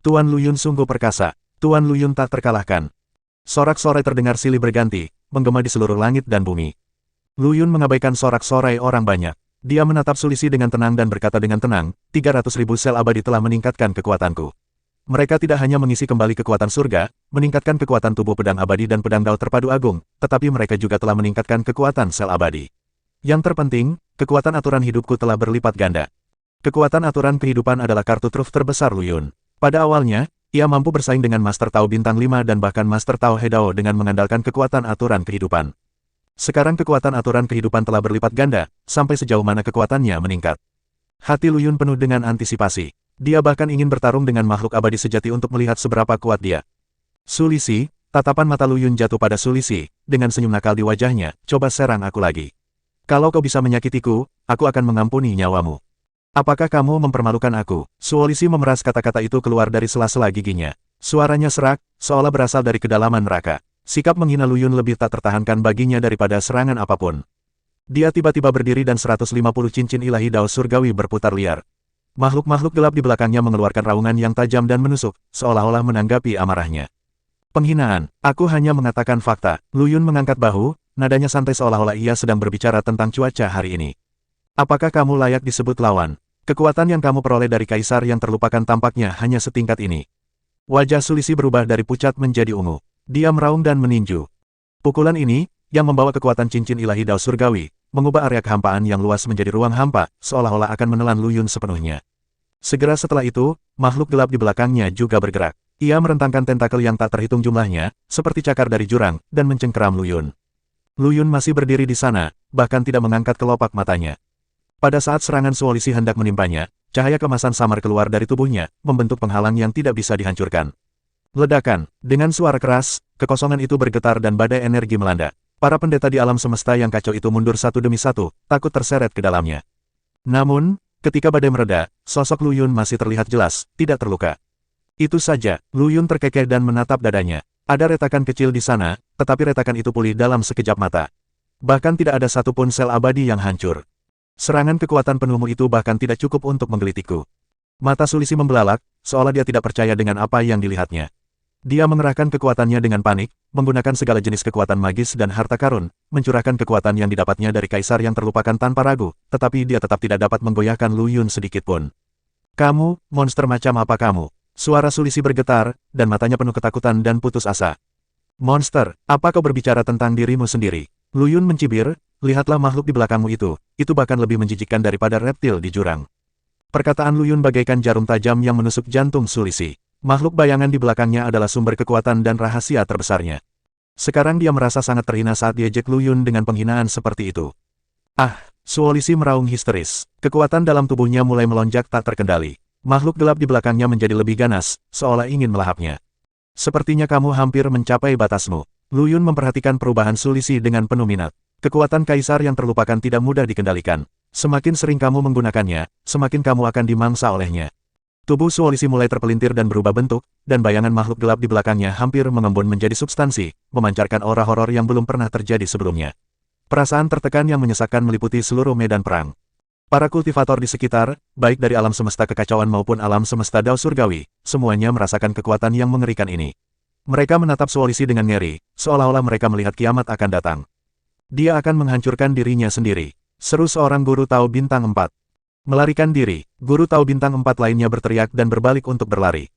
Tuan Luyun sungguh perkasa. Tuan Luyun tak terkalahkan. Sorak-sorai terdengar silih berganti, menggema di seluruh langit dan bumi. Luyun mengabaikan sorak-sorai orang banyak. Dia menatap Sulisi dengan tenang dan berkata dengan tenang, 300.000 sel abadi telah meningkatkan kekuatanku. Mereka tidak hanya mengisi kembali kekuatan surga, meningkatkan kekuatan tubuh pedang abadi dan pedang dao terpadu agung, tetapi mereka juga telah meningkatkan kekuatan sel abadi. Yang terpenting, kekuatan aturan hidupku telah berlipat ganda. Kekuatan aturan kehidupan adalah kartu truf terbesar Luyun. Pada awalnya, ia mampu bersaing dengan Master Tao Bintang 5 dan bahkan Master Tao Hedao dengan mengandalkan kekuatan aturan kehidupan. Sekarang kekuatan aturan kehidupan telah berlipat ganda, sampai sejauh mana kekuatannya meningkat. Hati Luyun penuh dengan antisipasi. Dia bahkan ingin bertarung dengan makhluk abadi sejati untuk melihat seberapa kuat dia. Sulisi, tatapan mata Luyun jatuh pada Sulisi, dengan senyum nakal di wajahnya, coba serang aku lagi. Kalau kau bisa menyakitiku, aku akan mengampuni nyawamu. Apakah kamu mempermalukan aku? Sulisi memeras kata-kata itu keluar dari sela-sela giginya. Suaranya serak, seolah berasal dari kedalaman neraka. Sikap menghina Luyun lebih tak tertahankan baginya daripada serangan apapun. Dia tiba-tiba berdiri dan 150 cincin ilahi dao surgawi berputar liar. Makhluk-makhluk gelap di belakangnya mengeluarkan raungan yang tajam dan menusuk, seolah-olah menanggapi amarahnya. Penghinaan, aku hanya mengatakan fakta. Luyun mengangkat bahu, nadanya santai seolah-olah ia sedang berbicara tentang cuaca hari ini. Apakah kamu layak disebut lawan? Kekuatan yang kamu peroleh dari kaisar yang terlupakan tampaknya hanya setingkat ini. Wajah Sulisi berubah dari pucat menjadi ungu. Dia meraung dan meninju. Pukulan ini, yang membawa kekuatan cincin ilahi dao surgawi, mengubah area kehampaan yang luas menjadi ruang hampa, seolah-olah akan menelan Luyun sepenuhnya. Segera setelah itu, makhluk gelap di belakangnya juga bergerak. Ia merentangkan tentakel yang tak terhitung jumlahnya, seperti cakar dari jurang, dan mencengkeram Luyun. Luyun masih berdiri di sana, bahkan tidak mengangkat kelopak matanya. Pada saat serangan Sulisi hendak menimpanya, cahaya kemasan samar keluar dari tubuhnya, membentuk penghalang yang tidak bisa dihancurkan. Ledakan, dengan suara keras, kekosongan itu bergetar dan badai energi melanda. Para pendeta di alam semesta yang kacau itu mundur satu demi satu, takut terseret ke dalamnya. Namun, ketika badai mereda, sosok Luyun masih terlihat jelas, tidak terluka. Itu saja, Luyun terkekeh dan menatap dadanya. Ada retakan kecil di sana, tetapi retakan itu pulih dalam sekejap mata. Bahkan tidak ada satupun sel abadi yang hancur. Serangan kekuatan penuhmu itu bahkan tidak cukup untuk menggelitikku. Mata Sulisi membelalak, seolah dia tidak percaya dengan apa yang dilihatnya. Dia mengerahkan kekuatannya dengan panik, menggunakan segala jenis kekuatan magis dan harta karun, mencurahkan kekuatan yang didapatnya dari kaisar yang terlupakan tanpa ragu, tetapi dia tetap tidak dapat menggoyahkan Luyun sedikitpun. Kamu, monster macam apa kamu? Suara Sulisi bergetar, dan matanya penuh ketakutan dan putus asa. Monster, apa kau berbicara tentang dirimu sendiri? Luyun mencibir, lihatlah makhluk di belakangmu itu bahkan lebih menjijikkan daripada reptil di jurang. Perkataan Luyun bagaikan jarum tajam yang menusuk jantung Sulisi. Makhluk bayangan di belakangnya adalah sumber kekuatan dan rahasia terbesarnya. Sekarang dia merasa sangat terhina saat diejek Luyun dengan penghinaan seperti itu. Ah, Sulisi meraung histeris. Kekuatan dalam tubuhnya mulai melonjak tak terkendali. Makhluk gelap di belakangnya menjadi lebih ganas, seolah ingin melahapnya. Sepertinya kamu hampir mencapai batasmu. Luyun memperhatikan perubahan Sulisi dengan penuh minat. Kekuatan kaisar yang terlupakan tidak mudah dikendalikan. Semakin sering kamu menggunakannya, semakin kamu akan dimangsa olehnya. Tubuh Sulisi mulai terpelintir dan berubah bentuk, dan bayangan makhluk gelap di belakangnya hampir mengembun menjadi substansi, memancarkan aura horor yang belum pernah terjadi sebelumnya. Perasaan tertekan yang menyesakkan meliputi seluruh medan perang. Para kultivator di sekitar, baik dari alam semesta kekacauan maupun alam semesta dao surgawi, semuanya merasakan kekuatan yang mengerikan ini. Mereka menatap Sulisi dengan ngeri, seolah-olah mereka melihat kiamat akan datang. Dia akan menghancurkan dirinya sendiri. Seru seorang guru Tao Bintang 4. Melarikan diri, guru Tao Bintang 4 lainnya berteriak dan berbalik untuk berlari.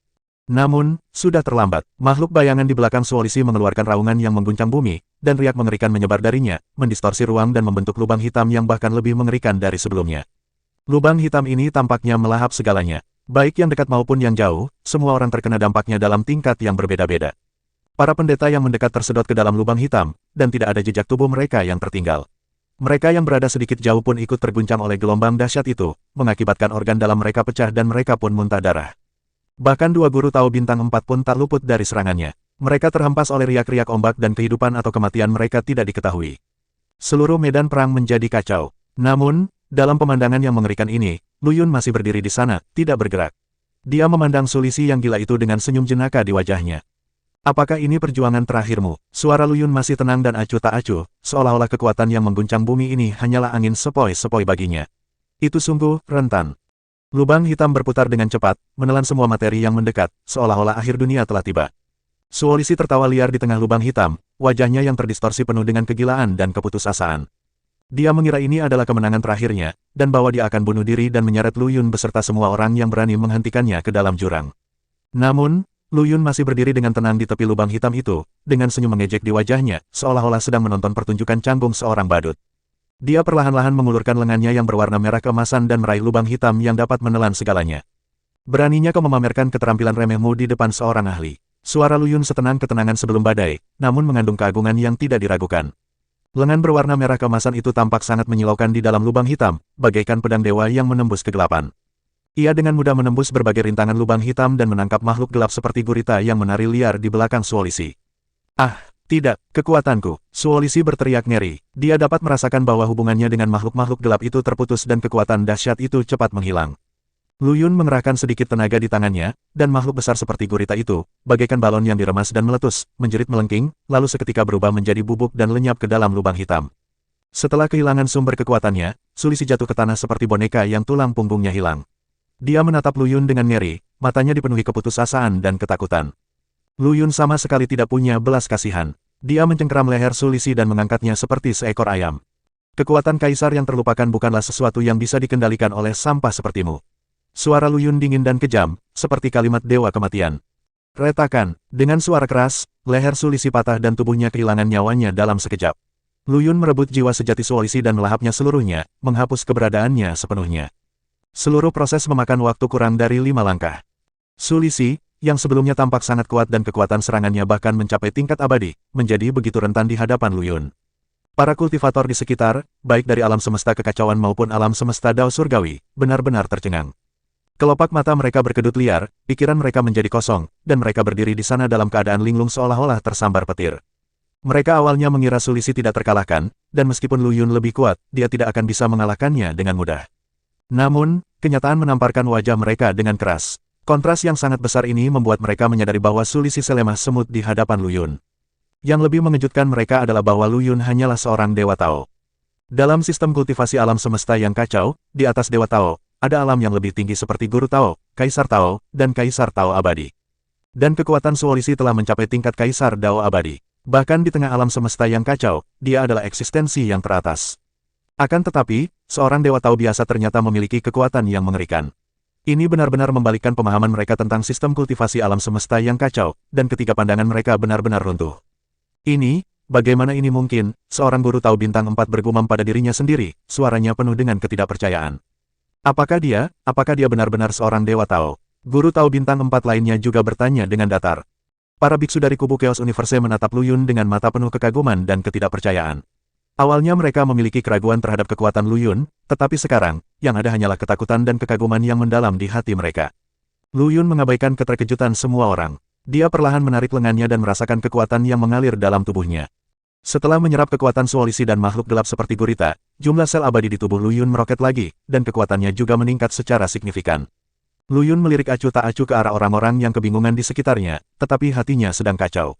Namun, sudah terlambat. Makhluk bayangan di belakang Sulisi mengeluarkan raungan yang mengguncang bumi, dan riak mengerikan menyebar darinya, mendistorsi ruang dan membentuk lubang hitam yang bahkan lebih mengerikan dari sebelumnya. Lubang hitam ini tampaknya melahap segalanya. Baik yang dekat maupun yang jauh, semua orang terkena dampaknya dalam tingkat yang berbeda-beda. Para pendeta yang mendekat tersedot ke dalam lubang hitam, dan tidak ada jejak tubuh mereka yang tertinggal. Mereka yang berada sedikit jauh pun ikut terguncang oleh gelombang dahsyat itu, mengakibatkan organ dalam mereka pecah dan mereka pun muntah darah. Bahkan dua guru Tao Bintang 4 pun tak luput dari serangannya. Mereka terhempas oleh riak-riak ombak dan kehidupan atau kematian mereka tidak diketahui. Seluruh medan perang menjadi kacau. Namun, dalam pemandangan yang mengerikan ini, Luyun masih berdiri di sana, tidak bergerak. Dia memandang Sulisi yang gila itu dengan senyum jenaka di wajahnya. Apakah ini perjuangan terakhirmu? Suara Luyun masih tenang dan acuh tak acuh, seolah-olah kekuatan yang mengguncang bumi ini hanyalah angin sepoi-sepoi baginya. Itu sungguh rentan. Lubang hitam berputar dengan cepat, menelan semua materi yang mendekat, seolah-olah akhir dunia telah tiba. Suolisi tertawa liar di tengah lubang hitam, wajahnya yang terdistorsi penuh dengan kegilaan dan keputusasaan. Dia mengira ini adalah kemenangan terakhirnya, dan bahwa dia akan bunuh diri dan menyeret Lu Yun beserta semua orang yang berani menghentikannya ke dalam jurang. Namun, Lu Yun masih berdiri dengan tenang di tepi lubang hitam itu, dengan senyum mengejek di wajahnya, seolah-olah sedang menonton pertunjukan canggung seorang badut. Dia perlahan-lahan mengulurkan lengannya yang berwarna merah keemasan dan meraih lubang hitam yang dapat menelan segalanya. Beraninya kau memamerkan keterampilan remehmu di depan seorang ahli. Suara Lu Yun setenang ketenangan sebelum badai, namun mengandung keagungan yang tidak diragukan. Lengan berwarna merah keemasan itu tampak sangat menyilaukan di dalam lubang hitam, bagaikan pedang dewa yang menembus kegelapan. Ia dengan mudah menembus berbagai rintangan lubang hitam dan menangkap makhluk gelap seperti gurita yang menari liar di belakang Suolisi. Ah! Tidak, kekuatanku. Suolisi berteriak ngeri. Dia dapat merasakan bahwa hubungannya dengan makhluk-makhluk gelap itu terputus dan kekuatan dahsyat itu cepat menghilang. Lu Yun mengerahkan sedikit tenaga di tangannya, dan makhluk besar seperti gurita itu, bagaikan balon yang diremas dan meletus, menjerit melengking, lalu seketika berubah menjadi bubuk dan lenyap ke dalam lubang hitam. Setelah kehilangan sumber kekuatannya, Suolisi jatuh ke tanah seperti boneka yang tulang punggungnya hilang. Dia menatap Lu Yun dengan ngeri, matanya dipenuhi keputusasaan dan ketakutan. Lu Yun sama sekali tidak punya belas kasihan. Dia mencengkeram leher Suolisi dan mengangkatnya seperti seekor ayam. Kekuatan kaisar yang terlupakan bukanlah sesuatu yang bisa dikendalikan oleh sampah sepertimu. Suara Lu Yun dingin dan kejam, seperti kalimat dewa kematian. Retakan, dengan suara keras, leher Suolisi patah dan tubuhnya kehilangan nyawanya dalam sekejap. Lu Yun merebut jiwa sejati Suolisi dan melahapnya seluruhnya, menghapus keberadaannya sepenuhnya. Seluruh proses memakan waktu kurang dari 5 langkah. Suolisi, yang sebelumnya tampak sangat kuat dan kekuatan serangannya bahkan mencapai tingkat abadi, menjadi begitu rentan di hadapan Lu Yun. Para kultivator di sekitar, baik dari alam semesta kekacauan maupun alam semesta Dao Surgawi, benar-benar tercengang. Kelopak mata mereka berkedut liar, pikiran mereka menjadi kosong, dan mereka berdiri di sana dalam keadaan linglung seolah-olah tersambar petir. Mereka awalnya mengira Suolisi tidak terkalahkan, dan meskipun Lu Yun lebih kuat, dia tidak akan bisa mengalahkannya dengan mudah. Namun, kenyataan menamparkan wajah mereka dengan keras. Kontras yang sangat besar ini membuat mereka menyadari bahwa Suolisi selemah semut di hadapan Lu Yun. Yang lebih mengejutkan mereka adalah bahwa Lu Yun hanyalah seorang Dewa Tao. Dalam sistem kultivasi alam semesta yang kacau, di atas Dewa Tao, ada alam yang lebih tinggi seperti Guru Tao, Kaisar Tao, dan Kaisar Tao Abadi. Dan kekuatan Suolisi telah mencapai tingkat Kaisar Dao Abadi. Bahkan di tengah alam semesta yang kacau, dia adalah eksistensi yang teratas. Akan tetapi, seorang Dewa Tao biasa ternyata memiliki kekuatan yang mengerikan. Ini benar-benar membalikkan pemahaman mereka tentang sistem kultivasi alam semesta yang kacau, dan ketiga pandangan mereka benar-benar runtuh. Ini, bagaimana ini mungkin, seorang Guru Tao bintang 4 bergumam pada dirinya sendiri, suaranya penuh dengan ketidakpercayaan. Apakah dia benar-benar seorang Dewa Tao? Guru Tao bintang 4 lainnya juga bertanya dengan datar. Para biksu dari kubu Chaos Universe menatap Lu Yun dengan mata penuh kekaguman dan ketidakpercayaan. Awalnya mereka memiliki keraguan terhadap kekuatan Lu Yun, tetapi sekarang, yang ada hanyalah ketakutan dan kekaguman yang mendalam di hati mereka. Lu Yun mengabaikan keterkejutan semua orang. Dia perlahan menarik lengannya dan merasakan kekuatan yang mengalir dalam tubuhnya. Setelah menyerap kekuatan Suolisi dan makhluk gelap seperti gurita, jumlah sel abadi di tubuh Lu Yun meroket lagi, dan kekuatannya juga meningkat secara signifikan. Lu Yun melirik acuh tak acuh ke arah orang-orang yang kebingungan di sekitarnya, tetapi hatinya sedang kacau.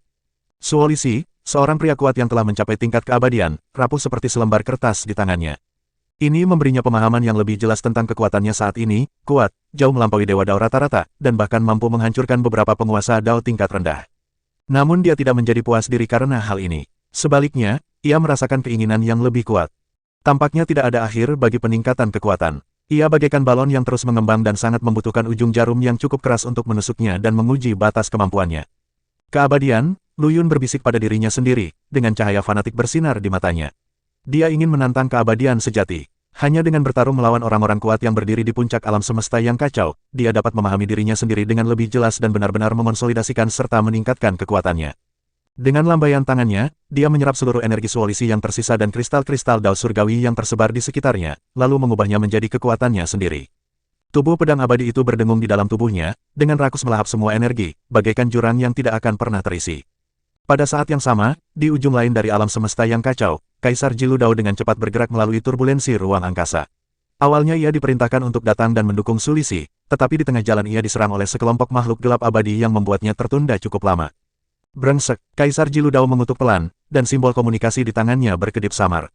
Suolisi, seorang pria kuat yang telah mencapai tingkat keabadian, rapuh seperti selembar kertas di tangannya. Ini memberinya pemahaman yang lebih jelas tentang kekuatannya saat ini, kuat, jauh melampaui Dewa Dao rata-rata, dan bahkan mampu menghancurkan beberapa penguasa Dao tingkat rendah. Namun dia tidak menjadi puas diri karena hal ini. Sebaliknya, ia merasakan keinginan yang lebih kuat. Tampaknya tidak ada akhir bagi peningkatan kekuatan. Ia bagaikan balon yang terus mengembang dan sangat membutuhkan ujung jarum yang cukup keras untuk menusuknya dan menguji batas kemampuannya. Keabadian, Lu Yun berbisik pada dirinya sendiri, dengan cahaya fanatik bersinar di matanya. Dia ingin menantang keabadian sejati. Hanya dengan bertarung melawan orang-orang kuat yang berdiri di puncak alam semesta yang kacau, dia dapat memahami dirinya sendiri dengan lebih jelas dan benar-benar mengonsolidasikan serta meningkatkan kekuatannya. Dengan lambaian tangannya, dia menyerap seluruh energi Suolisi yang tersisa dan kristal-kristal Dao Surgawi yang tersebar di sekitarnya, lalu mengubahnya menjadi kekuatannya sendiri. Tubuh pedang abadi itu berdengung di dalam tubuhnya, dengan rakus melahap semua energi, bagaikan jurang yang tidak akan pernah terisi. Pada saat yang sama, di ujung lain dari alam semesta yang kacau, Kaisar Jilu Dao dengan cepat bergerak melalui turbulensi ruang angkasa. Awalnya ia diperintahkan untuk datang dan mendukung Suolisi, tetapi di tengah jalan ia diserang oleh sekelompok makhluk gelap abadi yang membuatnya tertunda cukup lama. Brengsek, Kaisar Jilu Dao mengutuk pelan, dan simbol komunikasi di tangannya berkedip samar.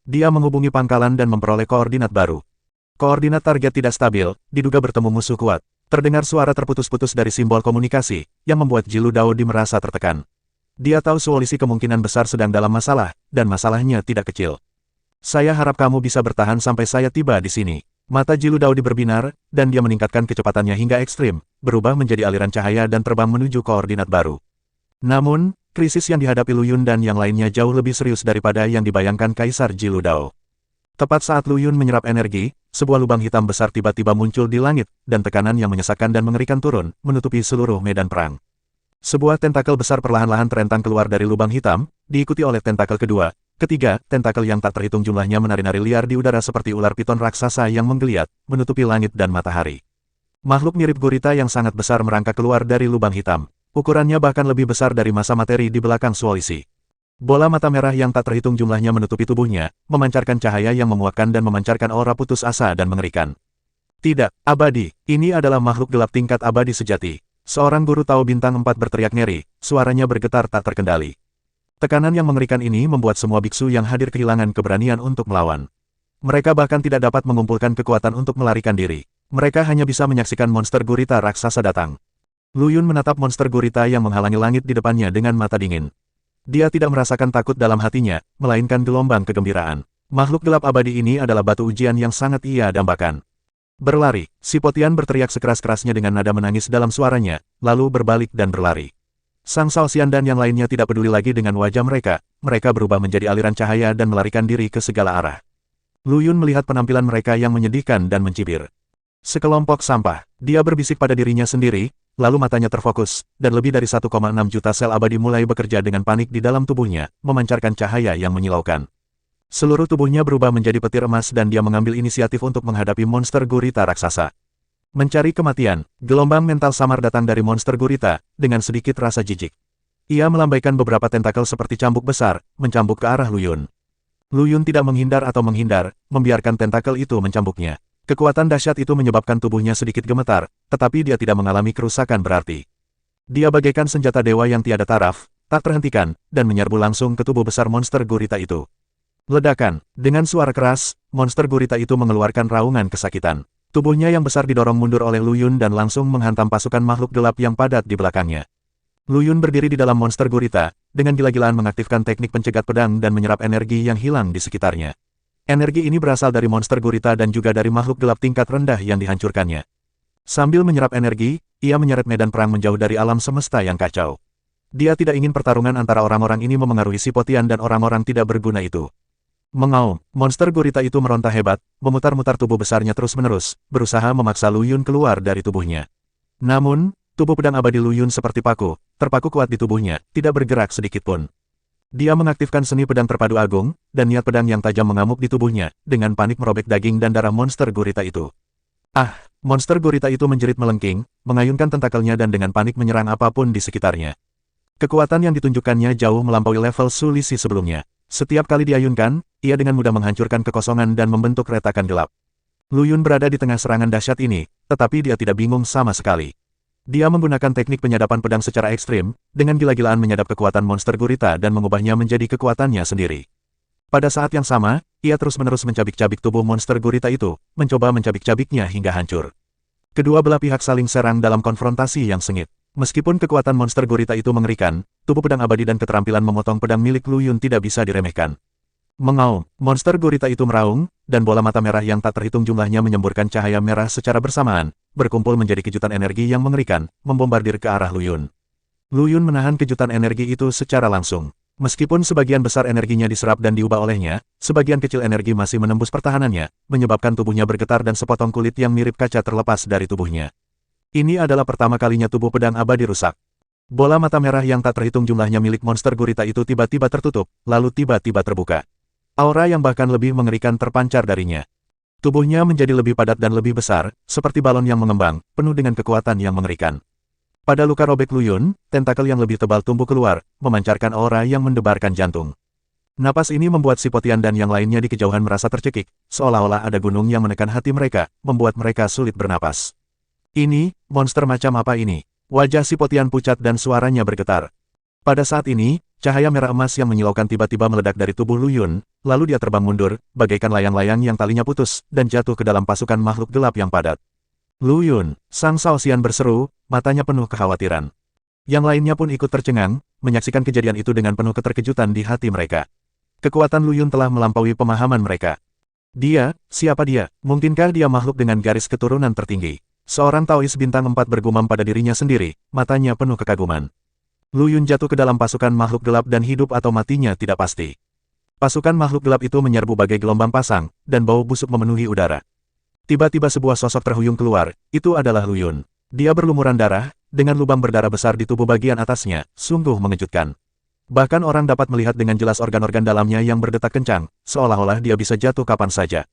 Dia menghubungi pangkalan dan memperoleh koordinat baru. Koordinat target tidak stabil, diduga bertemu musuh kuat. Terdengar suara terputus-putus dari simbol komunikasi, yang membuat Jilu Daodi merasa tertekan. Dia tahu Suolisi kemungkinan besar sedang dalam masalah, dan masalahnya tidak kecil. Saya harap kamu bisa bertahan sampai saya tiba di sini. Mata Jilu Daodi berbinar, dan dia meningkatkan kecepatannya hingga ekstrim, berubah menjadi aliran cahaya dan terbang menuju koordinat baru. Namun, krisis yang dihadapi Lu Yun dan yang lainnya jauh lebih serius daripada yang dibayangkan Kaisar Jilu Dao. Tepat saat Lu Yun menyerap energi, sebuah lubang hitam besar tiba-tiba muncul di langit, dan tekanan yang menyesakkan dan mengerikan turun, menutupi seluruh medan perang. Sebuah tentakel besar perlahan-lahan terentang keluar dari lubang hitam, diikuti oleh tentakel kedua, ketiga, tentakel yang tak terhitung jumlahnya menari-nari liar di udara seperti ular piton raksasa yang menggeliat, menutupi langit dan matahari. Makhluk mirip gurita yang sangat besar merangkak keluar dari lubang hitam. Ukurannya bahkan lebih besar dari massa materi di belakang Suolisi. Bola mata merah yang tak terhitung jumlahnya menutupi tubuhnya, memancarkan cahaya yang memuakkan dan memancarkan aura putus asa dan mengerikan. Tidak, abadi, ini adalah makhluk gelap tingkat abadi sejati. Seorang guru Tao Bintang 4 berteriak ngeri, suaranya bergetar tak terkendali. Tekanan yang mengerikan ini membuat semua biksu yang hadir kehilangan keberanian untuk melawan. Mereka bahkan tidak dapat mengumpulkan kekuatan untuk melarikan diri. Mereka hanya bisa menyaksikan monster gurita raksasa datang. Lu Yun menatap monster gurita yang menghalangi langit di depannya dengan mata dingin. Dia tidak merasakan takut dalam hatinya, melainkan gelombang kegembiraan. Makhluk gelap abadi ini adalah batu ujian yang sangat ia dambakan. Berlari, si Potian berteriak sekeras-kerasnya dengan nada menangis dalam suaranya, lalu berbalik dan berlari. Sang Saosian dan yang lainnya tidak peduli lagi dengan wajah mereka berubah menjadi aliran cahaya dan melarikan diri ke segala arah. Lu Yun melihat penampilan mereka yang menyedihkan dan mencibir. Sekelompok sampah, dia berbisik pada dirinya sendiri, lalu matanya terfokus, dan lebih dari 1,6 juta sel abadi mulai bekerja dengan panik di dalam tubuhnya, memancarkan cahaya yang menyilaukan. Seluruh tubuhnya berubah menjadi petir emas dan dia mengambil inisiatif untuk menghadapi monster gurita raksasa. Mencari kematian, gelombang mental samar datang dari monster gurita, dengan sedikit rasa jijik. Ia melambaikan beberapa tentakel seperti cambuk besar, mencambuk ke arah Lu Yun. Lu Yun tidak menghindar atau menghindar, membiarkan tentakel itu mencambuknya. Kekuatan dahsyat itu menyebabkan tubuhnya sedikit gemetar, tetapi dia tidak mengalami kerusakan berarti. Dia bagaikan senjata dewa yang tiada taraf, tak terhentikan, dan menyerbu langsung ke tubuh besar monster gurita itu. Ledakan, dengan suara keras, monster gurita itu mengeluarkan raungan kesakitan. Tubuhnya yang besar didorong mundur oleh Lu Yun dan langsung menghantam pasukan makhluk gelap yang padat di belakangnya. Lu Yun berdiri di dalam monster gurita, dengan gila-gilaan mengaktifkan teknik pencegat pedang dan menyerap energi yang hilang di sekitarnya. Energi ini berasal dari monster gurita dan juga dari makhluk gelap tingkat rendah yang dihancurkannya. Sambil menyerap energi, ia menyeret medan perang menjauh dari alam semesta yang kacau. Dia tidak ingin pertarungan antara orang-orang ini memengaruhi si Potian dan orang-orang tidak berguna itu. Mengaum, monster gurita itu meronta hebat, memutar-mutar tubuh besarnya terus-menerus, berusaha memaksa Lu Yun keluar dari tubuhnya. Namun, tubuh pedang abadi Lu Yun seperti paku, terpaku kuat di tubuhnya, tidak bergerak sedikitpun. Dia mengaktifkan seni pedang terpadu agung, dan niat pedang yang tajam mengamuk di tubuhnya, dengan panik merobek daging dan darah monster gurita itu. Ah, monster gurita itu menjerit melengking, mengayunkan tentakelnya dan dengan panik menyerang apapun di sekitarnya. Kekuatan yang ditunjukkannya jauh melampaui level Suolisi sebelumnya. Setiap kali diayunkan, ia dengan mudah menghancurkan kekosongan dan membentuk retakan gelap. Lu Yun berada di tengah serangan dahsyat ini, tetapi dia tidak bingung sama sekali. Dia menggunakan teknik penyadapan pedang secara ekstrim, dengan gila-gilaan menyadap kekuatan monster gurita dan mengubahnya menjadi kekuatannya sendiri. Pada saat yang sama, ia terus-menerus mencabik-cabik tubuh monster gurita itu, mencoba mencabik-cabiknya hingga hancur. Kedua belah pihak saling serang dalam konfrontasi yang sengit. Meskipun kekuatan monster gurita itu mengerikan, tubuh pedang abadi dan keterampilan memotong pedang milik Lu Yun tidak bisa diremehkan. Mengaum, monster gurita itu meraung, dan bola mata merah yang tak terhitung jumlahnya menyemburkan cahaya merah secara bersamaan, berkumpul menjadi kejutan energi yang mengerikan, membombardir ke arah Lu Yun. Lu Yun menahan kejutan energi itu secara langsung. Meskipun sebagian besar energinya diserap dan diubah olehnya, sebagian kecil energi masih menembus pertahanannya, menyebabkan tubuhnya bergetar dan sepotong kulit yang mirip kaca terlepas dari tubuhnya. Ini adalah pertama kalinya tubuh pedang abadi rusak. Bola mata merah yang tak terhitung jumlahnya milik monster gurita itu tiba-tiba tertutup, lalu tiba-tiba terbuka. Aura yang bahkan lebih mengerikan terpancar darinya. Tubuhnya menjadi lebih padat dan lebih besar, seperti balon yang mengembang, penuh dengan kekuatan yang mengerikan. Pada luka robek Lu Yun, tentakel yang lebih tebal tumbuh keluar, memancarkan aura yang mendebarkan jantung. Napas ini membuat si Potian dan yang lainnya di kejauhan merasa tercekik, seolah-olah ada gunung yang menekan hati mereka, membuat mereka sulit bernapas. Ini, monster macam apa ini? Wajah si Potian pucat dan suaranya bergetar. Pada saat ini, cahaya merah emas yang menyilaukan tiba-tiba meledak dari tubuh Lu Yun, lalu dia terbang mundur, bagaikan layang-layang yang talinya putus, dan jatuh ke dalam pasukan makhluk gelap yang padat. Lu Yun, Sang Shaoxian berseru, matanya penuh kekhawatiran. Yang lainnya pun ikut tercengang, menyaksikan kejadian itu dengan penuh keterkejutan di hati mereka. Kekuatan Lu Yun telah melampaui pemahaman mereka. Dia, siapa dia? Mungkinkah dia makhluk dengan garis keturunan tertinggi? Seorang Taois bintang 4 bergumam pada dirinya sendiri, matanya penuh kekaguman. Lu Yun jatuh ke dalam pasukan makhluk gelap dan hidup atau matinya tidak pasti. Pasukan makhluk gelap itu menyerbu bagai gelombang pasang, dan bau busuk memenuhi udara. Tiba-tiba sebuah sosok terhuyung keluar, itu adalah Lu Yun. Dia berlumuran darah, dengan lubang berdarah besar di tubuh bagian atasnya, sungguh mengejutkan. Bahkan orang dapat melihat dengan jelas organ-organ dalamnya yang berdetak kencang, seolah-olah dia bisa jatuh kapan saja.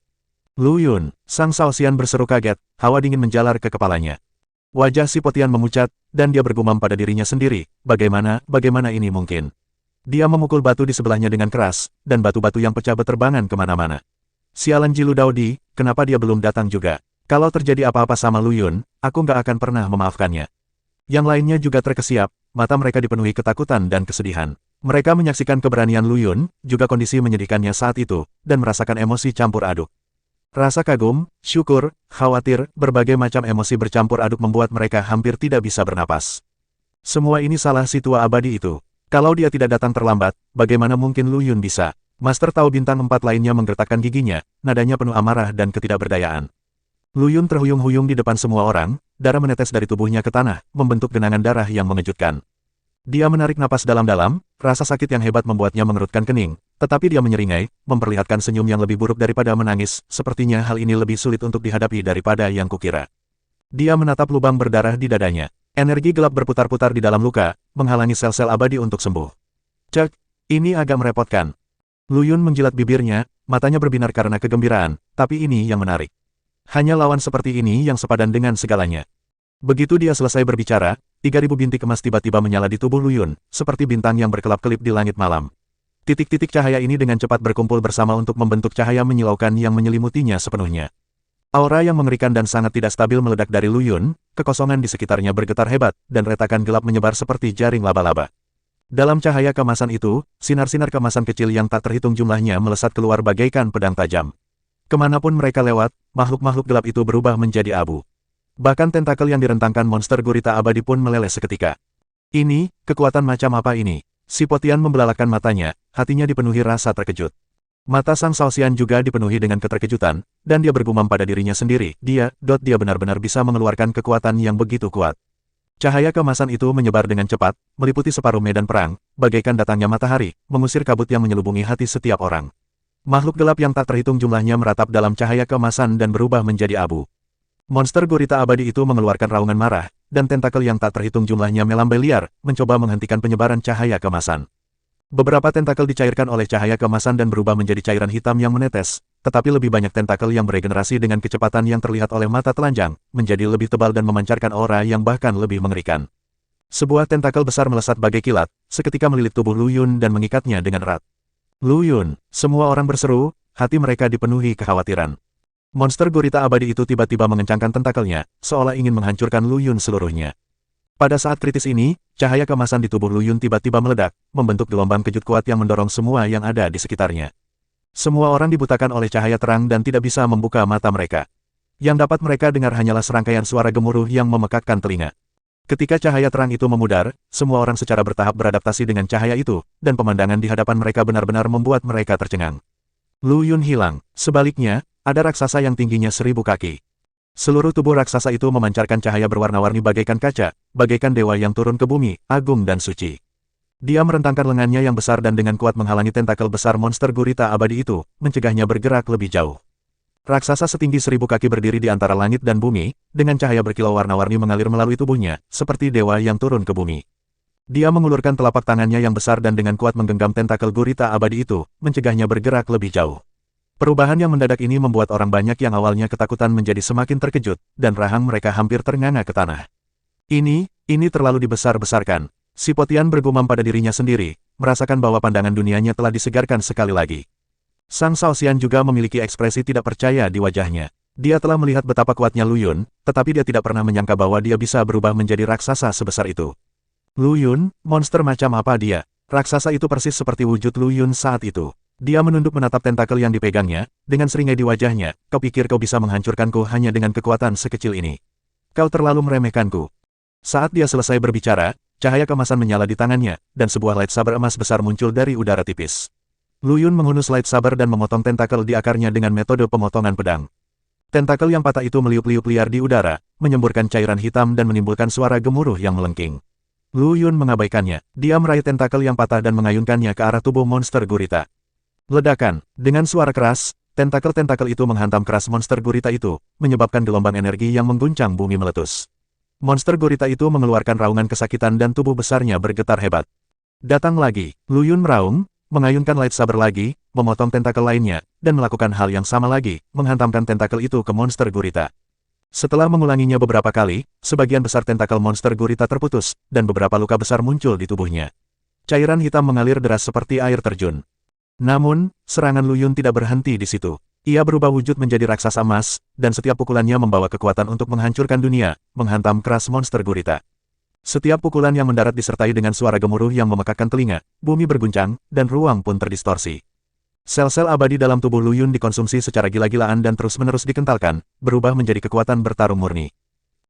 Lu Yun, Sang Shaoxian berseru kaget, hawa dingin menjalar ke kepalanya. Wajah si Potian memucat, dan dia bergumam pada dirinya sendiri, bagaimana ini mungkin? Dia memukul batu di sebelahnya dengan keras, dan batu-batu yang pecah beterbangan kemana-mana. Sialan Jilu Daodi, kenapa dia belum datang juga? Kalau terjadi apa-apa sama Lu Yun, aku nggak akan pernah memaafkannya. Yang lainnya juga terkesiap, mata mereka dipenuhi ketakutan dan kesedihan. Mereka menyaksikan keberanian Lu Yun, juga kondisi menyedihkannya saat itu, dan merasakan emosi campur aduk. Rasa kagum, syukur, khawatir, berbagai macam emosi bercampur aduk membuat mereka hampir tidak bisa bernapas. Semua ini salah si tua abadi itu. Kalau dia tidak datang terlambat, bagaimana mungkin Lu Yun bisa? Master Tao bintang 4 lainnya menggertakkan giginya, nadanya penuh amarah dan ketidakberdayaan. Lu Yun terhuyung-huyung di depan semua orang, darah menetes dari tubuhnya ke tanah, membentuk genangan darah yang mengejutkan. Dia menarik napas dalam-dalam, rasa sakit yang hebat membuatnya mengerutkan kening, tetapi dia menyeringai, memperlihatkan senyum yang lebih buruk daripada menangis, sepertinya hal ini lebih sulit untuk dihadapi daripada yang kukira. Dia menatap lubang berdarah di dadanya. Energi gelap berputar-putar di dalam luka, menghalangi sel-sel abadi untuk sembuh. Cek, ini agak merepotkan. Lu Yun menjilat bibirnya, matanya berbinar karena kegembiraan, tapi ini yang menarik. Hanya lawan seperti ini yang sepadan dengan segalanya. Begitu dia selesai berbicara, 3.000 bintik emas tiba-tiba menyala di tubuh Lu Yun, seperti bintang yang berkelap-kelip di langit malam. Titik-titik cahaya ini dengan cepat berkumpul bersama untuk membentuk cahaya menyilaukan yang menyelimutinya sepenuhnya. Aura yang mengerikan dan sangat tidak stabil meledak dari Lu Yun, kekosongan di sekitarnya bergetar hebat, dan retakan gelap menyebar seperti jaring laba-laba. Dalam cahaya kemasan itu, sinar-sinar kemasan kecil yang tak terhitung jumlahnya melesat keluar bagaikan pedang tajam. Kemanapun mereka lewat, makhluk-makhluk gelap itu berubah menjadi abu. Bahkan tentakel yang direntangkan monster gurita abadi pun meleleh seketika. Ini, kekuatan macam apa ini? Si Potian membelalakan matanya, hatinya dipenuhi rasa terkejut. Mata Sang Shaoxian juga dipenuhi dengan keterkejutan, dan dia bergumam pada dirinya sendiri, dia benar-benar bisa mengeluarkan kekuatan yang begitu kuat. Cahaya kemasan itu menyebar dengan cepat, meliputi separuh medan perang, bagaikan datangnya matahari, mengusir kabut yang menyelubungi hati setiap orang. Makhluk gelap yang tak terhitung jumlahnya meratap dalam cahaya kemasan dan berubah menjadi abu. Monster gurita abadi itu mengeluarkan raungan marah, dan tentakel yang tak terhitung jumlahnya melambai liar, mencoba menghentikan penyebaran cahaya kemasan. Beberapa tentakel dicairkan oleh cahaya kemasan dan berubah menjadi cairan hitam yang menetes, tetapi lebih banyak tentakel yang beregenerasi dengan kecepatan yang terlihat oleh mata telanjang, menjadi lebih tebal dan memancarkan aura yang bahkan lebih mengerikan. Sebuah tentakel besar melesat bagai kilat, seketika melilit tubuh Lu Yun dan mengikatnya dengan erat. Lu Yun, semua orang berseru, hati mereka dipenuhi kekhawatiran. Monster gurita abadi itu tiba-tiba mengencangkan tentakelnya, seolah ingin menghancurkan Lu Yun seluruhnya. Pada saat kritis ini, cahaya kemasan di tubuh Lu Yun tiba-tiba meledak, membentuk gelombang kejut kuat yang mendorong semua yang ada di sekitarnya. Semua orang dibutakan oleh cahaya terang dan tidak bisa membuka mata mereka. Yang dapat mereka dengar hanyalah serangkaian suara gemuruh yang memekakkan telinga. Ketika cahaya terang itu memudar, semua orang secara bertahap beradaptasi dengan cahaya itu, dan pemandangan di hadapan mereka benar-benar membuat mereka tercengang. Lu Yun hilang. Sebaliknya, ada raksasa yang tingginya 1000 kaki. Seluruh tubuh raksasa itu memancarkan cahaya berwarna-warni bagaikan kaca, bagaikan dewa yang turun ke bumi, agung dan suci. Dia merentangkan lengannya yang besar dan dengan kuat menghalangi tentakel besar monster gurita abadi itu, mencegahnya bergerak lebih jauh. Raksasa setinggi 1000 kaki berdiri di antara langit dan bumi, dengan cahaya berkilau warna-warni mengalir melalui tubuhnya, seperti dewa yang turun ke bumi. Dia mengulurkan telapak tangannya yang besar dan dengan kuat menggenggam tentakel gurita abadi itu, mencegahnya bergerak lebih jauh. Perubahan yang mendadak ini membuat orang banyak yang awalnya ketakutan menjadi semakin terkejut, dan rahang mereka hampir ternganga ke tanah. Ini terlalu dibesar-besarkan. Si Potian bergumam pada dirinya sendiri, merasakan bahwa pandangan dunianya telah disegarkan sekali lagi. Sang Shaoxian juga memiliki ekspresi tidak percaya di wajahnya. Dia telah melihat betapa kuatnya Lu Yun, tetapi dia tidak pernah menyangka bahwa dia bisa berubah menjadi raksasa sebesar itu. Lu Yun, monster macam apa dia? Raksasa itu persis seperti wujud Lu Yun saat itu. Dia menunduk menatap tentakel yang dipegangnya, dengan seringai di wajahnya, kau pikir kau bisa menghancurkanku hanya dengan kekuatan sekecil ini. Kau terlalu meremehkanku. Saat dia selesai berbicara, cahaya kemasan menyala di tangannya, dan sebuah lightsaber emas besar muncul dari udara tipis. Lu Yun menghunus lightsaber dan memotong tentakel di akarnya dengan metode pemotongan pedang. Tentakel yang patah itu meliuk-liuk liar di udara, menyemburkan cairan hitam dan menimbulkan suara gemuruh yang melengking. Lu Yun mengabaikannya, dia meraih tentakel yang patah dan mengayunkannya ke arah tubuh monster gurita. Ledakan, dengan suara keras, tentakel-tentakel itu menghantam keras monster gurita itu, menyebabkan gelombang energi yang mengguncang bumi meletus. Monster gurita itu mengeluarkan raungan kesakitan dan tubuh besarnya bergetar hebat. Datang lagi, Lu Yun meraung, mengayunkan lightsaber lagi, memotong tentakel lainnya, dan melakukan hal yang sama lagi, menghantamkan tentakel itu ke monster gurita. Setelah mengulanginya beberapa kali, sebagian besar tentakel monster gurita terputus, dan beberapa luka besar muncul di tubuhnya. Cairan hitam mengalir deras seperti air terjun. Namun, serangan Lu Yun tidak berhenti di situ. Ia berubah wujud menjadi raksasa emas, dan setiap pukulannya membawa kekuatan untuk menghancurkan dunia, menghantam keras monster gurita. Setiap pukulan yang mendarat disertai dengan suara gemuruh yang memekakkan telinga, bumi berguncang, dan ruang pun terdistorsi. Sel-sel abadi dalam tubuh Lu Yun dikonsumsi secara gila-gilaan dan terus-menerus dikentalkan, berubah menjadi kekuatan bertarung murni.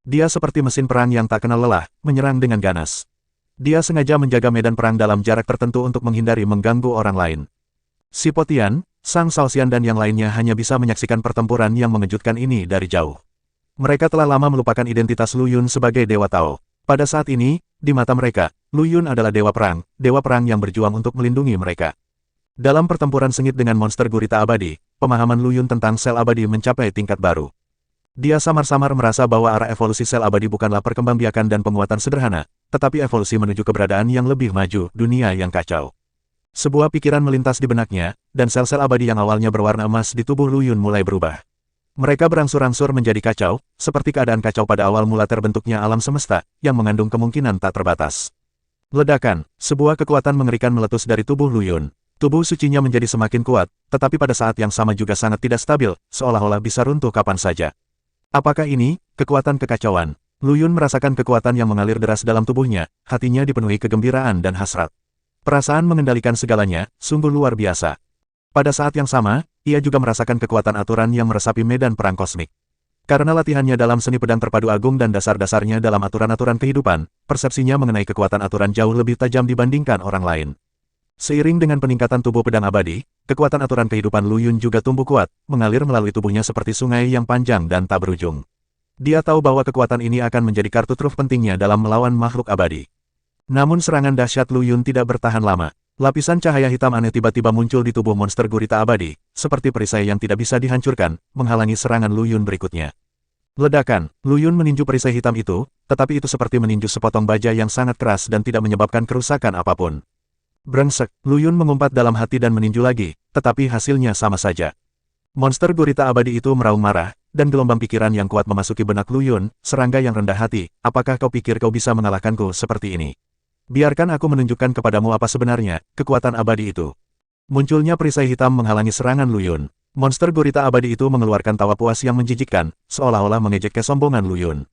Dia seperti mesin perang yang tak kenal lelah, menyerang dengan ganas. Dia sengaja menjaga medan perang dalam jarak tertentu untuk menghindari mengganggu orang lain. Si Po Tian, Sang Shaoxian dan yang lainnya hanya bisa menyaksikan pertempuran yang mengejutkan ini dari jauh. Mereka telah lama melupakan identitas Lu Yun sebagai Dewa Tao. Pada saat ini, di mata mereka, Lu Yun adalah dewa perang yang berjuang untuk melindungi mereka. Dalam pertempuran sengit dengan monster gurita abadi, pemahaman Lu Yun tentang sel abadi mencapai tingkat baru. Dia samar-samar merasa bahwa arah evolusi sel abadi bukanlah perkembangbiakan dan penguatan sederhana, tetapi evolusi menuju keberadaan yang lebih maju, dunia yang kacau. Sebuah pikiran melintas di benaknya, dan sel-sel abadi yang awalnya berwarna emas di tubuh Lu Yun mulai berubah. Mereka berangsur-angsur menjadi kacau, seperti keadaan kacau pada awal mula terbentuknya alam semesta, yang mengandung kemungkinan tak terbatas. Ledakan, sebuah kekuatan mengerikan meletus dari tubuh Lu Yun. Tubuh sucinya menjadi semakin kuat, tetapi pada saat yang sama juga sangat tidak stabil, seolah-olah bisa runtuh kapan saja. Apakah ini kekuatan kekacauan? Lu Yun merasakan kekuatan yang mengalir deras dalam tubuhnya, hatinya dipenuhi kegembiraan dan hasrat. Perasaan mengendalikan segalanya, sungguh luar biasa. Pada saat yang sama, ia juga merasakan kekuatan aturan yang meresapi medan perang kosmik. Karena latihannya dalam seni pedang terpadu agung dan dasar-dasarnya dalam aturan-aturan kehidupan, persepsinya mengenai kekuatan aturan jauh lebih tajam dibandingkan orang lain. Seiring dengan peningkatan tubuh pedang abadi, kekuatan aturan kehidupan Lu Yun juga tumbuh kuat, mengalir melalui tubuhnya seperti sungai yang panjang dan tak berujung. Dia tahu bahwa kekuatan ini akan menjadi kartu truf pentingnya dalam melawan makhluk abadi. Namun serangan dahsyat Lu Yun tidak bertahan lama. Lapisan cahaya hitam aneh tiba-tiba muncul di tubuh monster gurita abadi, seperti perisai yang tidak bisa dihancurkan, menghalangi serangan Lu Yun berikutnya. Ledakan, Lu Yun meninju perisai hitam itu, tetapi itu seperti meninju sepotong baja yang sangat keras dan tidak menyebabkan kerusakan apapun. Brengsek, Lu Yun mengumpat dalam hati dan meninju lagi, tetapi hasilnya sama saja. Monster gurita abadi itu meraung marah, dan gelombang pikiran yang kuat memasuki benak Lu Yun, serangga yang rendah hati, apakah kau pikir kau bisa mengalahkanku seperti ini? Biarkan aku menunjukkan kepadamu apa sebenarnya, kekuatan abadi itu. Munculnya perisai hitam menghalangi serangan Lu Yun. Monster gurita abadi itu mengeluarkan tawa puas yang menjijikkan, seolah-olah mengejek kesombongan Lu Yun.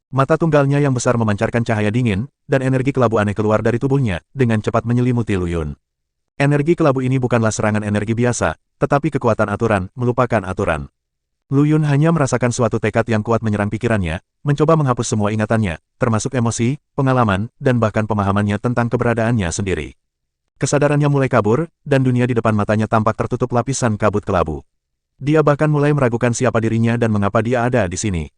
Mata tunggalnya yang besar memancarkan cahaya dingin, dan energi kelabu aneh keluar dari tubuhnya, dengan cepat menyelimuti Lu Yun. Energi kelabu ini bukanlah serangan energi biasa, tetapi kekuatan aturan, melupakan aturan. Lu Yun hanya merasakan suatu tekad yang kuat menyerang pikirannya, mencoba menghapus semua ingatannya, termasuk emosi, pengalaman, dan bahkan pemahamannya tentang keberadaannya sendiri. Kesadarannya mulai kabur, dan dunia di depan matanya tampak tertutup lapisan kabut kelabu. Dia bahkan mulai meragukan siapa dirinya dan mengapa dia ada di sini.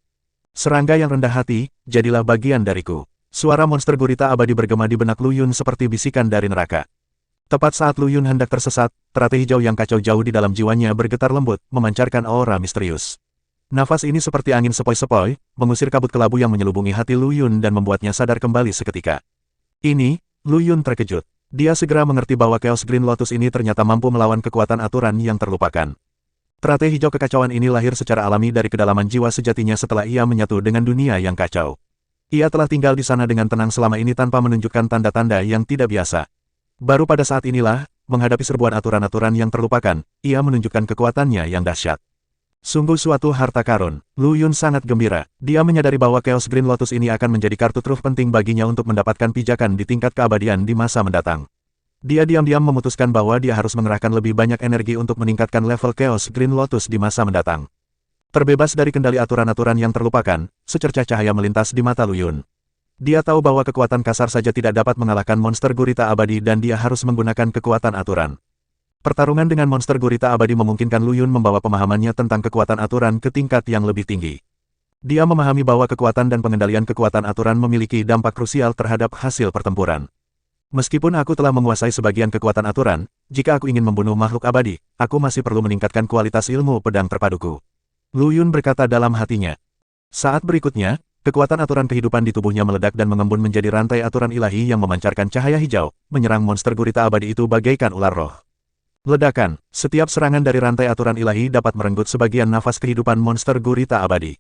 Serangga yang rendah hati, jadilah bagian dariku. Suara monster gurita abadi bergema di benak Lu Yun seperti bisikan dari neraka. Tepat saat Lu Yun hendak tersesat, teratai hijau yang kacau jauh di dalam jiwanya bergetar lembut, memancarkan aura misterius. Nafas ini seperti angin sepoi-sepoi, mengusir kabut kelabu yang menyelubungi hati Lu Yun dan membuatnya sadar kembali seketika. Ini, Lu Yun terkejut. Dia segera mengerti bahwa Chaos Green Lotus ini ternyata mampu melawan kekuatan aturan yang terlupakan. Teratai hijau kekacauan ini lahir secara alami dari kedalaman jiwa sejatinya setelah ia menyatu dengan dunia yang kacau. Ia telah tinggal di sana dengan tenang selama ini tanpa menunjukkan tanda-tanda yang tidak biasa. Baru pada saat inilah, menghadapi serbuan aturan-aturan yang terlupakan, ia menunjukkan kekuatannya yang dahsyat. Sungguh suatu harta karun. Lu Yun sangat gembira. Dia menyadari bahwa Chaos Green Lotus ini akan menjadi kartu truf penting baginya untuk mendapatkan pijakan di tingkat keabadian di masa mendatang. Dia diam-diam memutuskan bahwa dia harus mengerahkan lebih banyak energi untuk meningkatkan level Chaos Green Lotus di masa mendatang. Terbebas dari kendali aturan-aturan yang terlupakan, secercah cahaya melintas di mata Lu Yun. Dia tahu bahwa kekuatan kasar saja tidak dapat mengalahkan monster gurita abadi dan dia harus menggunakan kekuatan aturan. Pertarungan dengan monster gurita abadi memungkinkan Lu Yun membawa pemahamannya tentang kekuatan aturan ke tingkat yang lebih tinggi. Dia memahami bahwa kekuatan dan pengendalian kekuatan aturan memiliki dampak krusial terhadap hasil pertempuran. Meskipun aku telah menguasai sebagian kekuatan aturan, jika aku ingin membunuh makhluk abadi, aku masih perlu meningkatkan kualitas ilmu pedang terpaduku. Lu Yun berkata dalam hatinya. Saat berikutnya, kekuatan aturan kehidupan di tubuhnya meledak dan mengembun menjadi rantai aturan ilahi yang memancarkan cahaya hijau, menyerang monster gurita abadi itu bagaikan ular roh. Ledakan, setiap serangan dari rantai aturan ilahi dapat merenggut sebagian nafas kehidupan monster gurita abadi.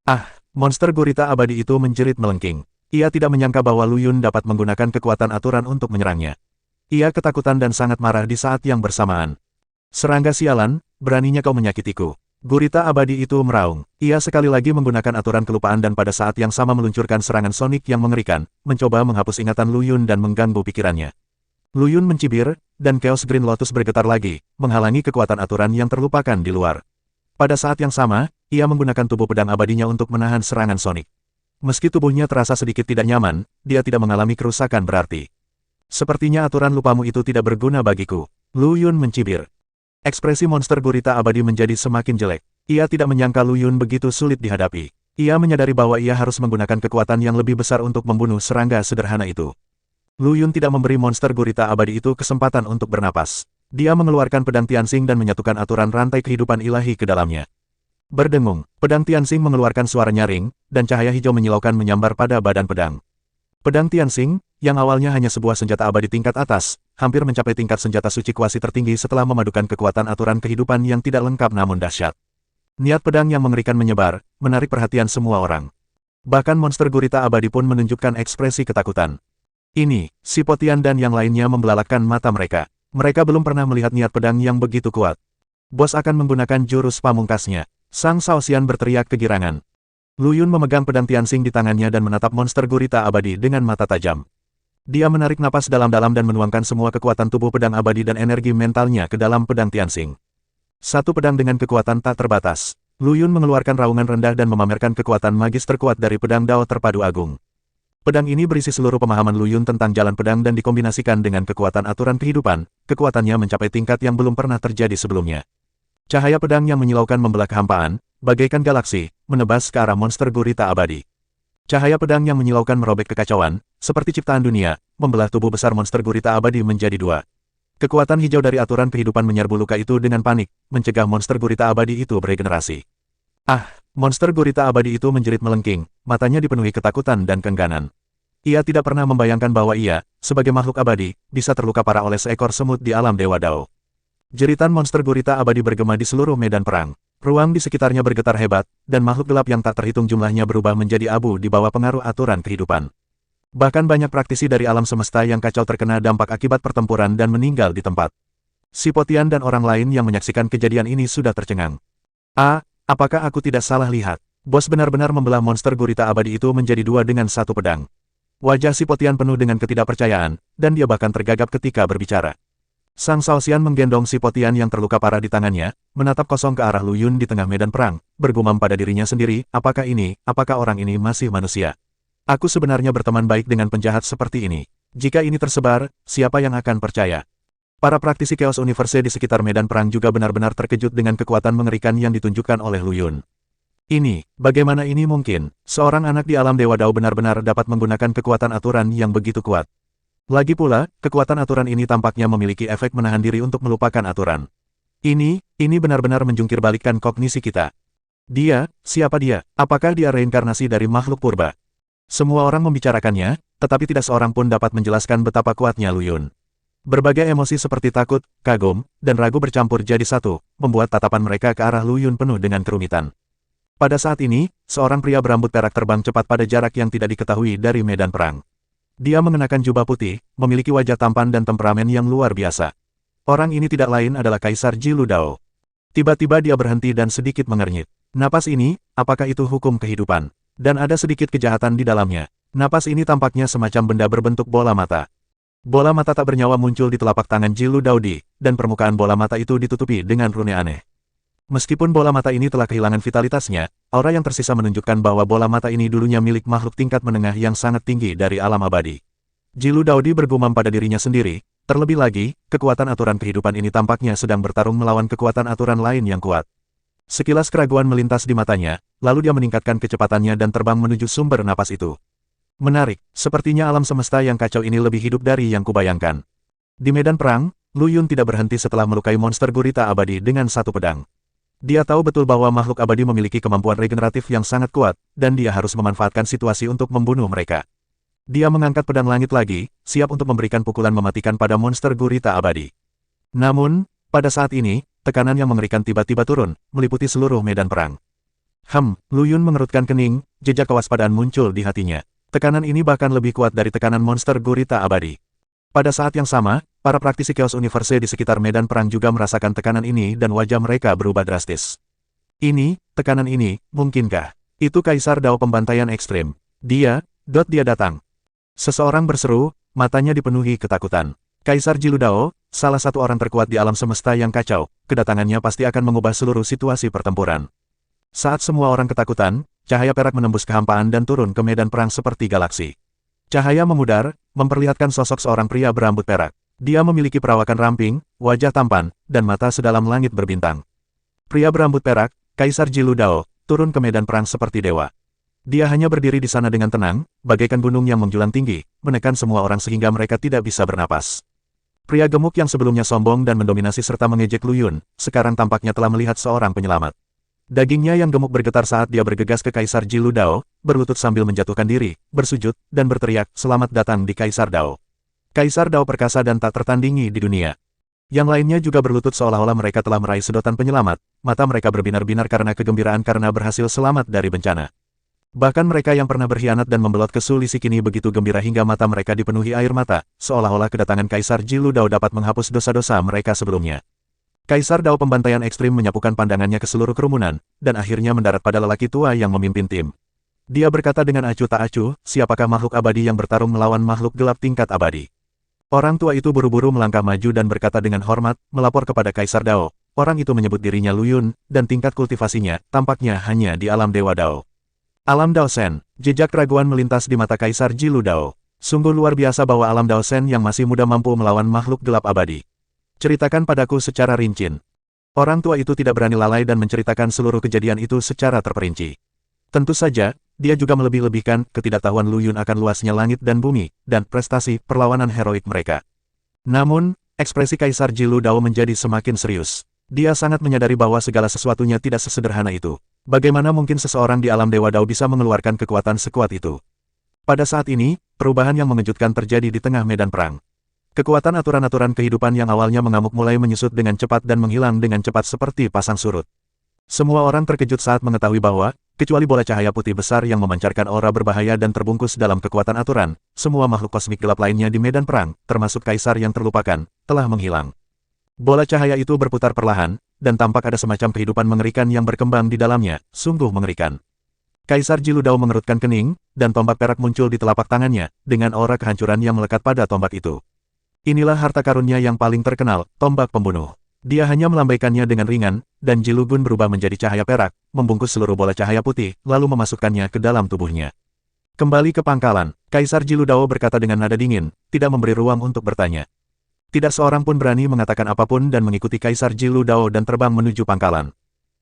Ah, monster gurita abadi itu menjerit melengking. Ia tidak menyangka bahwa Lu Yun dapat menggunakan kekuatan aturan untuk menyerangnya. Ia ketakutan dan sangat marah di saat yang bersamaan. Serangga sialan, beraninya kau menyakitiku. Gurita abadi itu meraung. Ia sekali lagi menggunakan aturan kelupaan dan pada saat yang sama meluncurkan serangan sonik yang mengerikan, mencoba menghapus ingatan Lu Yun dan mengganggu pikirannya. Lu Yun mencibir, dan Chaos Green Lotus bergetar lagi, menghalangi kekuatan aturan yang terlupakan di luar. Pada saat yang sama, ia menggunakan tubuh pedang abadinya untuk menahan serangan sonik. Meski tubuhnya terasa sedikit tidak nyaman, dia tidak mengalami kerusakan berarti. Sepertinya aturan lupamu itu tidak berguna bagiku. Lu Yun mencibir. Ekspresi monster gurita abadi menjadi semakin jelek. Ia tidak menyangka Lu Yun begitu sulit dihadapi. Ia menyadari bahwa ia harus menggunakan kekuatan yang lebih besar untuk membunuh serangga sederhana itu. Lu Yun tidak memberi monster gurita abadi itu kesempatan untuk bernapas. Dia mengeluarkan pedang Tianxing dan menyatukan aturan rantai kehidupan ilahi ke dalamnya. Berdengung, pedang Tianxing mengeluarkan suara nyaring, dan cahaya hijau menyilaukan menyambar pada badan pedang. Pedang Tianxing, yang awalnya hanya sebuah senjata abadi tingkat atas, hampir mencapai tingkat senjata suci kuasi tertinggi setelah memadukan kekuatan aturan kehidupan yang tidak lengkap namun dahsyat. Niat pedang yang mengerikan menyebar, menarik perhatian semua orang. Bahkan monster gurita abadi pun menunjukkan ekspresi ketakutan. Ini, si Potian dan yang lainnya membelalakkan mata mereka. Mereka belum pernah melihat niat pedang yang begitu kuat. Bos akan menggunakan jurus pamungkasnya. Sang Shaoxian berteriak kegirangan. Lu Yun memegang pedang Tianxing di tangannya dan menatap monster gurita abadi dengan mata tajam. Dia menarik napas dalam-dalam dan menuangkan semua kekuatan tubuh pedang abadi dan energi mentalnya ke dalam pedang Tianxing. Satu pedang dengan kekuatan tak terbatas. Lu Yun mengeluarkan raungan rendah dan memamerkan kekuatan magis terkuat dari pedang Dao terpadu agung. Pedang ini berisi seluruh pemahaman Lu Yun tentang jalan pedang dan dikombinasikan dengan kekuatan aturan kehidupan, kekuatannya mencapai tingkat yang belum pernah terjadi sebelumnya. Cahaya pedang yang menyilaukan membelah kehampaan, bagaikan galaksi, menebas ke arah monster gurita abadi. Cahaya pedang yang menyilaukan merobek kekacauan, seperti ciptaan dunia, membelah tubuh besar monster gurita abadi menjadi dua. Kekuatan hijau dari aturan kehidupan menyerbu luka itu dengan panik, mencegah monster gurita abadi itu beregenerasi. Ah, monster gurita abadi itu menjerit melengking, matanya dipenuhi ketakutan dan keengganan. Ia tidak pernah membayangkan bahwa ia, sebagai makhluk abadi, bisa terluka parah oleh seekor semut di alam Dewa Dao. Jeritan monster gurita abadi bergema di seluruh medan perang. Ruang di sekitarnya bergetar hebat, dan makhluk gelap yang tak terhitung jumlahnya berubah menjadi abu di bawah pengaruh aturan kehidupan. Bahkan banyak praktisi dari alam semesta yang kacau terkena dampak akibat pertempuran dan meninggal di tempat. Si Potian dan orang lain yang menyaksikan kejadian ini sudah tercengang. Apakah aku tidak salah lihat? Bos benar-benar membelah monster gurita abadi itu menjadi dua dengan satu pedang. Wajah si Potian penuh dengan ketidakpercayaan, dan dia bahkan tergagap ketika berbicara. Sang Shaoxian menggendong si Potian yang terluka parah di tangannya, menatap kosong ke arah Lu Yun di tengah medan perang, bergumam pada dirinya sendiri, apakah orang ini masih manusia? Aku sebenarnya berteman baik dengan penjahat seperti ini. Jika ini tersebar, siapa yang akan percaya? Para praktisi Chaos Universe di sekitar medan perang juga benar-benar terkejut dengan kekuatan mengerikan yang ditunjukkan oleh Lu Yun. Bagaimana ini mungkin? Seorang anak di alam Dewa Dao benar-benar dapat menggunakan kekuatan aturan yang begitu kuat. Lagi pula, kekuatan aturan ini tampaknya memiliki efek menahan diri untuk melupakan aturan. Ini benar-benar menjungkir balikkan kognisi kita. Siapa dia? Apakah dia reinkarnasi dari makhluk purba? Semua orang membicarakannya, tetapi tidak seorang pun dapat menjelaskan betapa kuatnya Lu Yun. Berbagai emosi seperti takut, kagum, dan ragu bercampur jadi satu, membuat tatapan mereka ke arah Lu Yun penuh dengan kerumitan. Pada saat ini, seorang pria berambut perak terbang cepat pada jarak yang tidak diketahui dari medan perang. Dia mengenakan jubah putih, memiliki wajah tampan dan temperamen yang luar biasa. Orang ini tidak lain adalah Kaisar Ji Ludao. Tiba-tiba dia berhenti dan sedikit mengernyit. Napas ini, apakah itu hukum kehidupan? Dan ada sedikit kejahatan di dalamnya. Napas ini tampaknya semacam benda berbentuk bola mata. Bola mata tak bernyawa muncul di telapak tangan Jilu Daodi, dan permukaan bola mata itu ditutupi dengan rune aneh. Meskipun bola mata ini telah kehilangan vitalitasnya, aura yang tersisa menunjukkan bahwa bola mata ini dulunya milik makhluk tingkat menengah yang sangat tinggi dari alam abadi. Jilu Daodi bergumam pada dirinya sendiri, terlebih lagi, kekuatan aturan kehidupan ini tampaknya sedang bertarung melawan kekuatan aturan lain yang kuat. Sekilas keraguan melintas di matanya, lalu dia meningkatkan kecepatannya dan terbang menuju sumber napas itu. Menarik, sepertinya alam semesta yang kacau ini lebih hidup dari yang kubayangkan. Di medan perang, Lu Yun tidak berhenti setelah melukai monster gurita abadi dengan satu pedang. Dia tahu betul bahwa makhluk abadi memiliki kemampuan regeneratif yang sangat kuat, dan dia harus memanfaatkan situasi untuk membunuh mereka. Dia mengangkat pedang langit lagi, siap untuk memberikan pukulan mematikan pada monster gurita abadi. Namun, pada saat ini, tekanan yang mengerikan tiba-tiba turun, meliputi seluruh medan perang. Lu Yun mengerutkan kening, jejak kewaspadaan muncul di hatinya. Tekanan ini bahkan lebih kuat dari tekanan monster gurita abadi. Pada saat yang sama, para praktisi Chaos Universe di sekitar medan perang juga merasakan tekanan ini dan wajah mereka berubah drastis. Tekanan ini, mungkinkah? Itu Kaisar Dao pembantaian ekstrim. Dia datang. Seseorang berseru, matanya dipenuhi ketakutan. Kaisar Jilu Dao, salah satu orang terkuat di alam semesta yang kacau, kedatangannya pasti akan mengubah seluruh situasi pertempuran. Saat semua orang ketakutan, cahaya perak menembus kehampaan dan turun ke medan perang seperti galaksi. Cahaya memudar, memperlihatkan sosok seorang pria berambut perak. Dia memiliki perawakan ramping, wajah tampan, dan mata sedalam langit berbintang. Pria berambut perak, Kaisar Jilu Dao, turun ke medan perang seperti dewa. Dia hanya berdiri di sana dengan tenang, bagaikan gunung yang menjulang tinggi, menekan semua orang sehingga mereka tidak bisa bernapas. Pria gemuk yang sebelumnya sombong dan mendominasi serta mengejek Lu Yun, sekarang tampaknya telah melihat seorang penyelamat. Dagingnya yang gemuk bergetar saat dia bergegas ke Kaisar Jilu Dao, berlutut sambil menjatuhkan diri, bersujud, dan berteriak, "Selamat datang di Kaisar Dao." Kaisar Dao perkasa dan tak tertandingi di dunia. Yang lainnya juga berlutut seolah-olah mereka telah meraih sedotan penyelamat, mata mereka berbinar-binar karena kegembiraan karena berhasil selamat dari bencana. Bahkan mereka yang pernah berkhianat dan membelot ke Sulisi kini begitu gembira hingga mata mereka dipenuhi air mata, seolah-olah kedatangan Kaisar Jilu Dao dapat menghapus dosa-dosa mereka sebelumnya. Kaisar Dao pembantaian ekstrim menyapukan pandangannya ke seluruh kerumunan, dan akhirnya mendarat pada lelaki tua yang memimpin tim. Dia berkata dengan acuh tak acuh, siapakah makhluk abadi yang bertarung melawan makhluk gelap tingkat abadi? Orang tua itu buru-buru melangkah maju dan berkata dengan hormat, melapor kepada Kaisar Dao. Orang itu menyebut dirinya Lu Yun, dan tingkat kultivasinya, tampaknya hanya di alam Dewa Dao. Alam Dao Shen, jejak keraguan melintas di mata Kaisar Jilu Dao. Sungguh luar biasa bahwa alam Dao Shen yang masih muda mampu melawan makhluk gelap abadi. Ceritakan padaku secara rinci. Orang tua itu tidak berani lalai dan menceritakan seluruh kejadian itu secara terperinci. Tentu saja, dia juga melebih-lebihkan ketidaktahuan Lu Yun akan luasnya langit dan bumi, dan prestasi perlawanan heroik mereka. Namun, ekspresi Kaisar Jilu Dao menjadi semakin serius. Dia sangat menyadari bahwa segala sesuatunya tidak sesederhana itu. Bagaimana mungkin seseorang di alam Dewa Dao bisa mengeluarkan kekuatan sekuat itu? Pada saat ini, perubahan yang mengejutkan terjadi di tengah medan perang. Kekuatan aturan-aturan kehidupan yang awalnya mengamuk mulai menyusut dengan cepat dan menghilang dengan cepat seperti pasang surut. Semua orang terkejut saat mengetahui bahwa, kecuali bola cahaya putih besar yang memancarkan aura berbahaya dan terbungkus dalam kekuatan aturan, semua makhluk kosmik gelap lainnya di medan perang, termasuk Kaisar yang terlupakan, telah menghilang. Bola cahaya itu berputar perlahan, dan tampak ada semacam kehidupan mengerikan yang berkembang di dalamnya, sungguh mengerikan. Kaisar Jilu Dao mengerutkan kening, dan tombak perak muncul di telapak tangannya, dengan aura kehancuran yang melekat pada tombak itu. Inilah harta karunnya yang paling terkenal, tombak pembunuh. Dia hanya melambaikannya dengan ringan, dan Jilu Gun berubah menjadi cahaya perak, membungkus seluruh bola cahaya putih, lalu memasukkannya ke dalam tubuhnya. Kembali ke pangkalan, Kaisar Jilu Dao berkata dengan nada dingin, tidak memberi ruang untuk bertanya. Tidak seorang pun berani mengatakan apapun dan mengikuti Kaisar Jilu Dao dan terbang menuju pangkalan.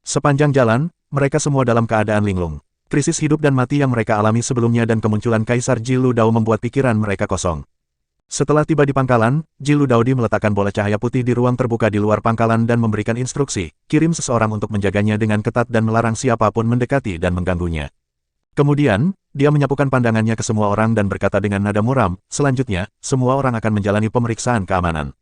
Sepanjang jalan, mereka semua dalam keadaan linglung. Krisis hidup dan mati yang mereka alami sebelumnya dan kemunculan Kaisar Jilu Dao membuat pikiran mereka kosong. Setelah tiba di pangkalan, Jilu Daodi meletakkan bola cahaya putih di ruang terbuka di luar pangkalan dan memberikan instruksi, kirim seseorang untuk menjaganya dengan ketat dan melarang siapapun mendekati dan mengganggunya. Kemudian, dia menyapukan pandangannya ke semua orang dan berkata dengan nada muram, selanjutnya, semua orang akan menjalani pemeriksaan keamanan.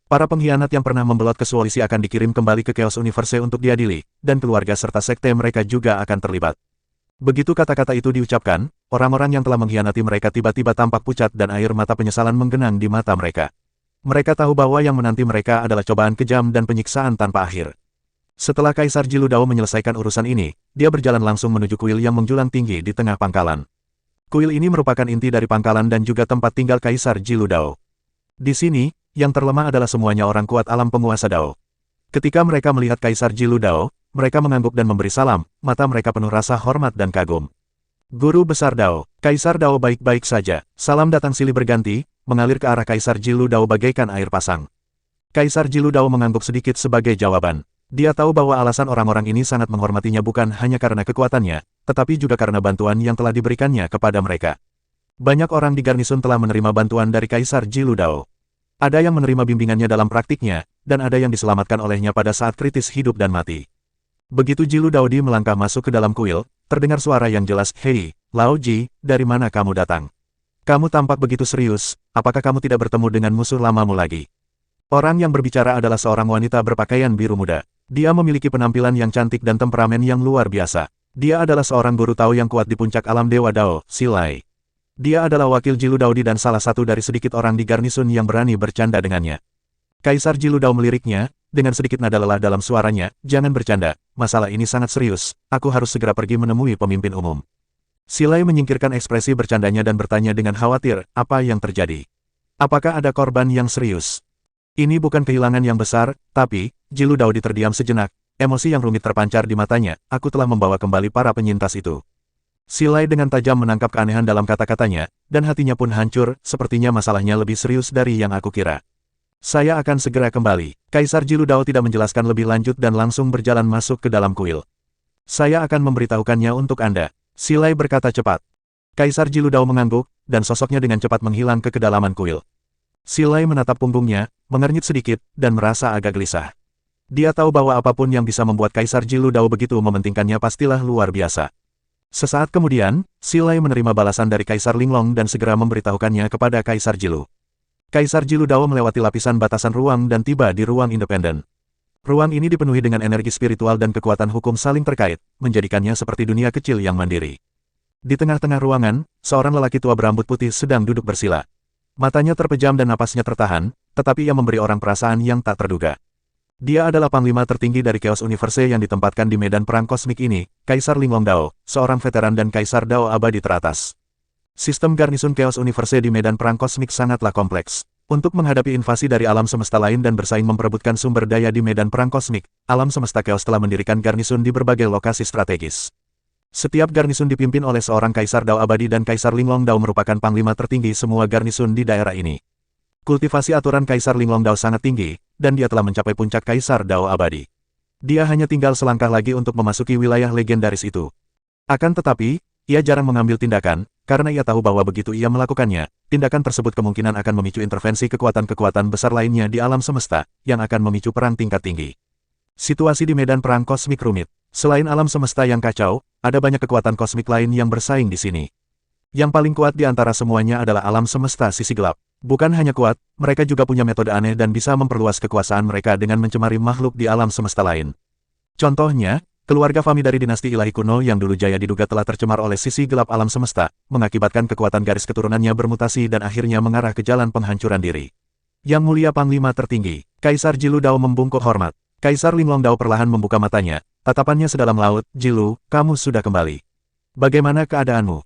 Para pengkhianat yang pernah membelot ke Sulisi akan dikirim kembali ke Chaos Universe untuk diadili, dan keluarga serta sekte mereka juga akan terlibat. Begitu kata-kata itu diucapkan, orang-orang yang telah mengkhianati mereka tiba-tiba tampak pucat dan air mata penyesalan menggenang di mata mereka. Mereka tahu bahwa yang menanti mereka adalah cobaan kejam dan penyiksaan tanpa akhir. Setelah Kaisar Jilu Dao menyelesaikan urusan ini, dia berjalan langsung menuju kuil yang menjulang tinggi di tengah pangkalan. Kuil ini merupakan inti dari pangkalan dan juga tempat tinggal Kaisar Jilu Dao. Di sini, yang terlemah adalah semuanya orang kuat alam penguasa Dao. Ketika mereka melihat Kaisar Jilu Dao, mereka mengangguk dan memberi salam, mata mereka penuh rasa hormat dan kagum. Guru Besar Dao, Kaisar Dao baik-baik saja. Salam datang silih berganti, mengalir ke arah Kaisar Jilu Dao bagaikan air pasang. Kaisar Jilu Dao mengangguk sedikit sebagai jawaban. Dia tahu bahwa alasan orang-orang ini sangat menghormatinya bukan hanya karena kekuatannya, tetapi juga karena bantuan yang telah diberikannya kepada mereka. Banyak orang di garnison telah menerima bantuan dari Kaisar Jilu Dao. Ada yang menerima bimbingannya dalam praktiknya, dan ada yang diselamatkan olehnya pada saat kritis hidup dan mati. Begitu Jilu Daodi melangkah masuk ke dalam kuil, terdengar suara yang jelas, "Hei, Lao Ji, dari mana kamu datang? Kamu tampak begitu serius, apakah kamu tidak bertemu dengan musuh lamamu lagi?" Orang yang berbicara adalah seorang wanita berpakaian biru muda. Dia memiliki penampilan yang cantik dan temperamen yang luar biasa. Dia adalah seorang guru Tao yang kuat di puncak alam Dewa Dao, Silai. Dia adalah wakil Jilu Daodi dan salah satu dari sedikit orang di garnison yang berani bercanda dengannya. Kaisar Jilu Dao meliriknya, dengan sedikit nada lelah dalam suaranya, "Jangan bercanda, masalah ini sangat serius, aku harus segera pergi menemui pemimpin umum." Silai menyingkirkan ekspresi bercandanya dan bertanya dengan khawatir, "Apa yang terjadi? Apakah ada korban yang serius?" Ini bukan kehilangan yang besar, tapi, Jilu Daodi terdiam sejenak, emosi yang rumit terpancar di matanya, "Aku telah membawa kembali para penyintas itu." Silai dengan tajam menangkap keanehan dalam kata-katanya, dan hatinya pun hancur, sepertinya masalahnya lebih serius dari yang aku kira. "Saya akan segera kembali." Kaisar Jilu Dao tidak menjelaskan lebih lanjut dan langsung berjalan masuk ke dalam kuil. "Saya akan memberitahukannya untuk Anda." Silai berkata cepat. Kaisar Jilu Dao mengangguk, dan sosoknya dengan cepat menghilang ke kedalaman kuil. Silai menatap punggungnya, mengernyit sedikit, dan merasa agak gelisah. Dia tahu bahwa apapun yang bisa membuat Kaisar Jilu Dao begitu mementingkannya pastilah luar biasa. Sesaat kemudian, Silai menerima balasan dari Kaisar Linglong dan segera memberitahukannya kepada Kaisar Jilu. Kaisar Jilu Dao melewati lapisan batasan ruang dan tiba di ruang independen. Ruang ini dipenuhi dengan energi spiritual dan kekuatan hukum saling terkait, menjadikannya seperti dunia kecil yang mandiri. Di tengah-tengah ruangan, seorang lelaki tua berambut putih sedang duduk bersila. Matanya terpejam dan napasnya tertahan, tetapi ia memberi orang perasaan yang tak terduga. Dia adalah panglima tertinggi dari Chaos Universe yang ditempatkan di medan perang kosmik ini, Kaisar Linglong Dao, seorang veteran dan Kaisar Dao abadi teratas. Sistem garnison Chaos Universe di medan perang kosmik sangatlah kompleks. Untuk menghadapi invasi dari alam semesta lain dan bersaing memperebutkan sumber daya di medan perang kosmik, alam semesta Chaos telah mendirikan garnison di berbagai lokasi strategis. Setiap garnison dipimpin oleh seorang Kaisar Dao abadi dan Kaisar Linglong Dao merupakan panglima tertinggi semua garnison di daerah ini. Kultivasi aturan Kaisar Linglong Dao sangat tinggi, dan dia telah mencapai puncak Kaisar Dao abadi. Dia hanya tinggal selangkah lagi untuk memasuki wilayah legendaris itu. Akan tetapi, ia jarang mengambil tindakan, karena ia tahu bahwa begitu ia melakukannya, tindakan tersebut kemungkinan akan memicu intervensi kekuatan-kekuatan besar lainnya di alam semesta, yang akan memicu perang tingkat tinggi. Situasi di medan perang kosmik rumit. Selain alam semesta yang kacau, ada banyak kekuatan kosmik lain yang bersaing di sini. Yang paling kuat di antara semuanya adalah alam semesta sisi gelap. Bukan hanya kuat, mereka juga punya metode aneh dan bisa memperluas kekuasaan mereka dengan mencemari makhluk di alam semesta lain. Contohnya, keluarga Fami dari dinasti ilahi kuno yang dulu jaya diduga telah tercemar oleh sisi gelap alam semesta, mengakibatkan kekuatan garis keturunannya bermutasi dan akhirnya mengarah ke jalan penghancuran diri. Yang mulia panglima tertinggi, Kaisar Jilu Dao membungkuk hormat. Kaisar Linglong Dao perlahan membuka matanya, tatapannya sedalam laut, "Jilu, kamu sudah kembali. Bagaimana keadaanmu?"